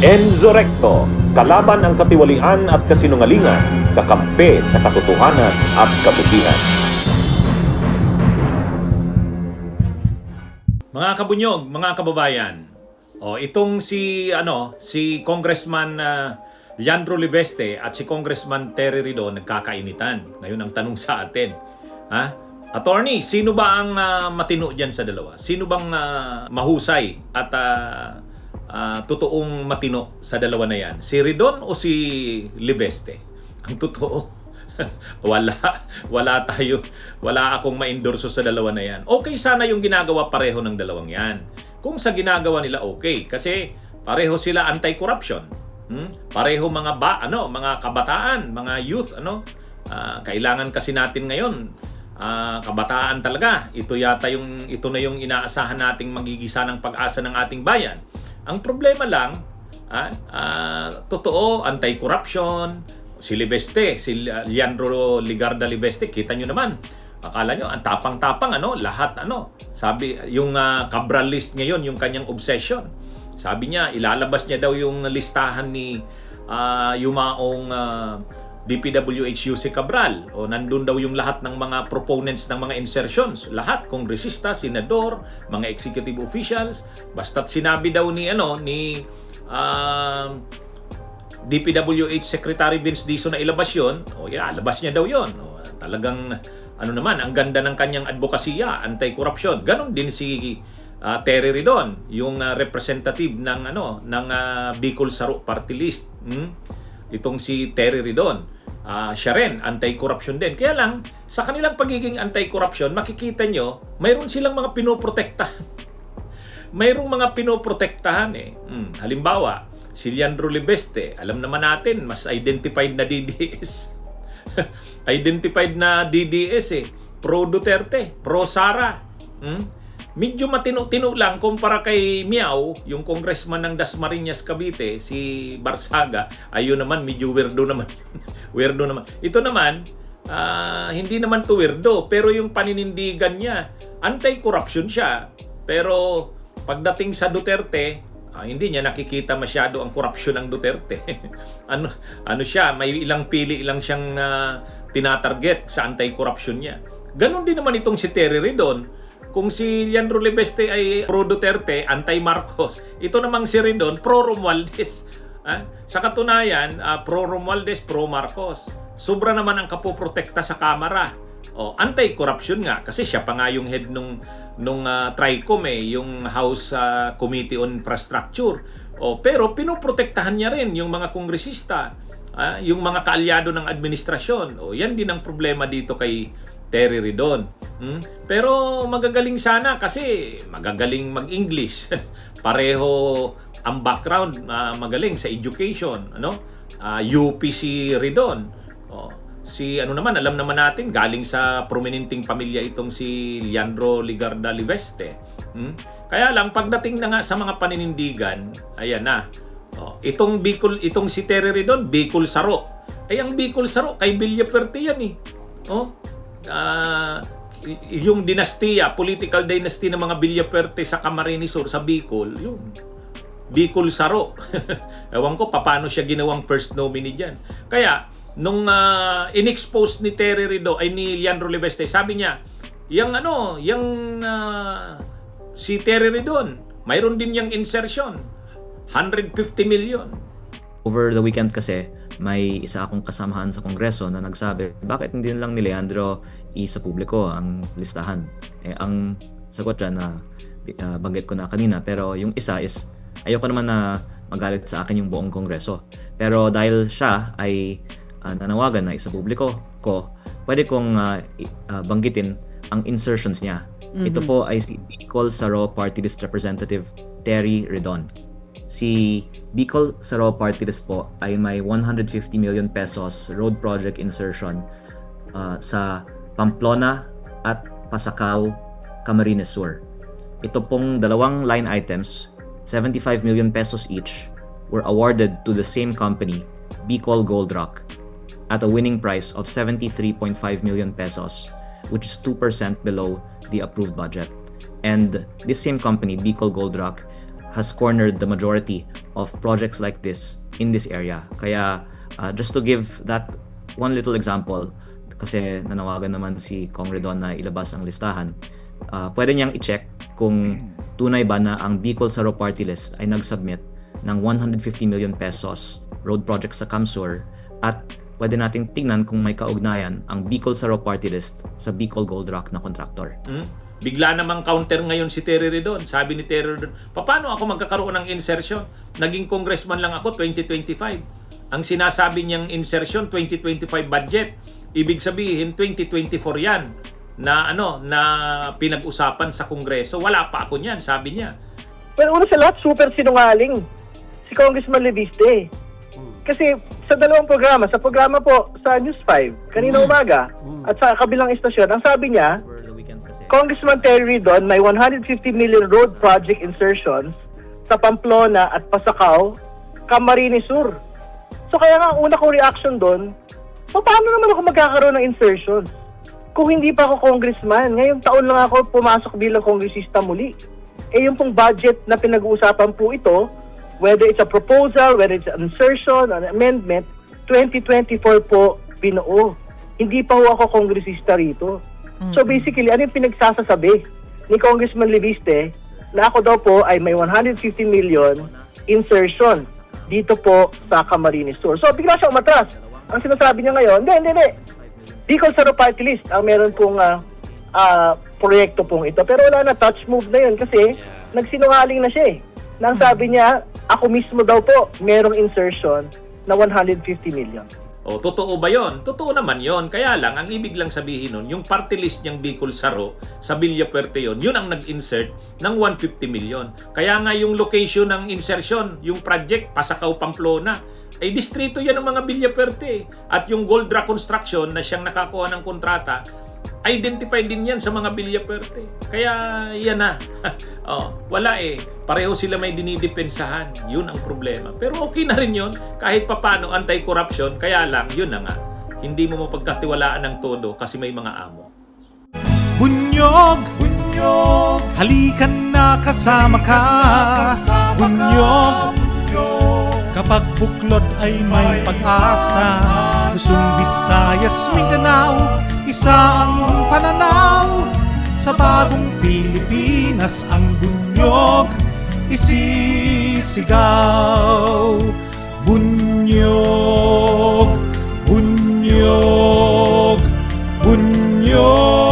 Enzo Recto, kalaban ang katiwalian at kasinungalingan, kakampi sa katotohanan at kabutihan. Mga kabunyog, mga kababayan, itong si Congressman Leandro Libeste at si Congressman Terry Ridon nagkakainitan. Ngayon ang tanong sa atin, Attorney, sino ba ang matino diyan sa dalawa? Sino bang mahusay at totoong matino sa dalawa na yan? Si Ridon o si Libeste? Ang totoo, wala akong ma-endorso sa dalawa na yan. Okay sana yung ginagawa pareho ng dalawang yan. Kung sa ginagawa nila okay, kasi pareho sila anti-corruption. Pareho mga mga kabataan, mga youth, kailangan kasi natin ngayon kabataan talaga. Ito na yung inaasahan nating magigisa ng pag-asa ng ating bayan. Ang problema lang, totoo, anti-corruption, si Libeste, si Leandro Ligarda Libeste, kita nyo naman. Akala nyo, ang tapang-tapang, lahat, sabi, yung Cabral list ngayon, yung kanyang obsession. Sabi niya, ilalabas niya daw yung listahan ni yumaong DPWH si Cabral. O nandun daw yung lahat ng mga proponents ng mga insertions. Lahat, kongresista, senador, mga executive officials. Basta't sinabi daw ni DPWH Secretary Vince Dizon na ilabas yun, labas niya daw yun. Talagang, ang ganda ng kanyang advokasya, anti-corruption. Ganon din si Terry Ridon, yung representative ng Bicol Saro Party List. Itong si Terry Ridon, siya rin, anti-corruption din. Kaya lang, sa kanilang pagiging anti-corruption, makikita nyo, mayroon silang mga pinoprotektahan. Mayroong mga pinoprotektahan Halimbawa, si Leandro Libeste, alam naman natin, mas identified na DDS. Identified na DDS pro Duterte, pro Sara. Medyo matino-tino lang kumpara kay Miao, yung congressman ng Dasmariñas, Cavite, si Barsaga. Ayun naman, medyo weirdo naman. Weirdo naman. Ito naman, hindi naman to weirdo, pero yung paninindigan niya, anti-corruption siya. Pero pagdating sa Duterte, hindi niya nakikita masyado ang korupsyon ng Duterte. Siya, may ilang pili lang siyang tinatarget sa anti-corruption niya. Ganon din naman itong si Terry Ridon. Kung si Leandro Libeste ay pro-Duterte, anti-Marcos, ito namang si Ridon, pro-Romualdez. Sa katunayan, pro-Romualdez, pro-Marcos. Sobra naman ang kapoprotekta sa Kamara. Anti-corruption nga, kasi siya pa nga yung head nung TRICOM, yung House Committee on Infrastructure. Pero pinoprotektahan niya rin yung mga kongresista, yung mga kaalyado ng administrasyon. Yan din ang problema dito kay Terry Ridon. Pero magagaling sana kasi magagaling mag-English. Pareho ang background, magaling sa education, UP si Ridon. Naman, alam naman natin, galing sa prominenteng pamilya itong si Leandro Ligarda Libeste. Kaya lang, pagdating na nga sa mga paninindigan, ayan na. Itong si Terry Ridon, Bicol Saro. Ang Bicol Saro, kay Villaperte yan yung dinastiya, political dynasty ng mga Villaperte sa Camarines Sur, sa Bicol, yung Bicol Saro. Ewan ko paano siya ginawang first nominee dyan. Kaya, nung in-expose ni Terry Ridon, ni Leandro Libeste, sabi niya, si Terry Ridon, mayroon din yung insertion, 150 million. Over the weekend kasi, may isa akong kasamahan sa Kongreso na nagsabi, bakit hindi lang ni Leandro sa publiko ang listahan? Ang sagot dyan na banggit ko na kanina, pero yung isa is, ayoko naman na magalit sa akin yung buong Kongreso. Pero dahil siya ay nanawagan na isa publiko ko, pwede kong banggitin ang insertions niya. Ito po ay si Bicol Saro Party List Representative Terry Ridon. Si Bicol Saro Party List po ay may 150 million pesos road project insertion sa Pamplona at Pasacao, Camarines Sur. Ito pong dalawang line items, 75 million pesos each, were awarded to the same company, Bicol Gold Rock, at a winning price of 73.5 million pesos, which is 2% below the approved budget. And this same company, Bicol Gold Rock, has cornered the majority of projects like this in this area. Kaya just to give that one little example, kasi nanawagan naman si Kong Redon na ilabas ang listahan, pwede niyang i-check kung tunay ba na ang Bicol Saro Party List ay nag-submit ng 150 million pesos road project sa Camsur, at pwede nating tingnan kung may kaugnayan ang Bicol Saro Party List sa Bicol Gold Rock na kontraktor. Bigla namang counter ngayon si Terry Redon. Sabi ni Terry Redon, paano ako magkakaroon ng insertion? Naging congressman lang ako 2025. Ang sinasabi niyang insertion 2025 budget. Ibig sabihin 2024 yan na pinag-usapan sa Kongreso. Wala pa ako niyan, sabi niya. Well, una sa lahat, super sinungaling si Congressman Leviste. Kasi sa dalawang programa, sa programa po sa News 5, kanina umaga, at sa kabilang istasyon, ang sabi niya, Over the weekend kasi, Congressman Terry Redon may 150 million road project insertions sa Pamplona at Pasacao, Camarines Sur. So kaya nga, una kong reaction doon, paano naman ako magkakaroon ng insertions? Kung hindi pa ako congressman, ngayong taon lang ako pumasok bilang kongresista muli. Yung pong budget na pinag-uusapan po ito, whether it's a proposal, whether it's an insertion, an amendment, 2024 po binuo. Hindi pa ho ako kongresista rito. So basically, ano yung pinagsasasabi ni Congressman Leviste na ako daw po ay may 150 million insertion dito po sa Camarines Sur. So bigla siya umatras. Ang sinasabi niya ngayon, hindi. Bicol Saro Party List ang meron pong proyekto pong ito. Pero wala na, touch move na yun kasi nagsinungaling na siya eh. Nang sabi niya, ako mismo daw po merong insertion na 150 million. O, totoo ba yon? Totoo naman yon. Kaya lang, ang ibig lang sabihin nun, yung party list niyang Bicol Saro sa Villapuerte yun ang nag-insert ng 150 million. Kaya nga yung location ng insertion, yung project, Pasacao, Pamplona, ay distrito yan ng mga Villapuerte. At yung Gold Rock Construction na siyang nakakuha ng kontrata, identified din yan sa mga Villapuerte. Kaya yan na. Wala eh. Pareho sila may dinidepensahan. Yun ang problema. Pero okay na rin yun. Kahit papano anti-corruption. Kaya lang, yun na nga. Hindi mo mapagkatiwalaan ng todo kasi may mga amo. Bunyog, halikan na kasama ka. Bunyog, kapag buklod ay may pag-asa. Luzon, Visayas, Mindanao, isa ang pananaw. Sa bagong Pilipinas ang bunyog isisigaw. Bunyog, bunyog, bunyog.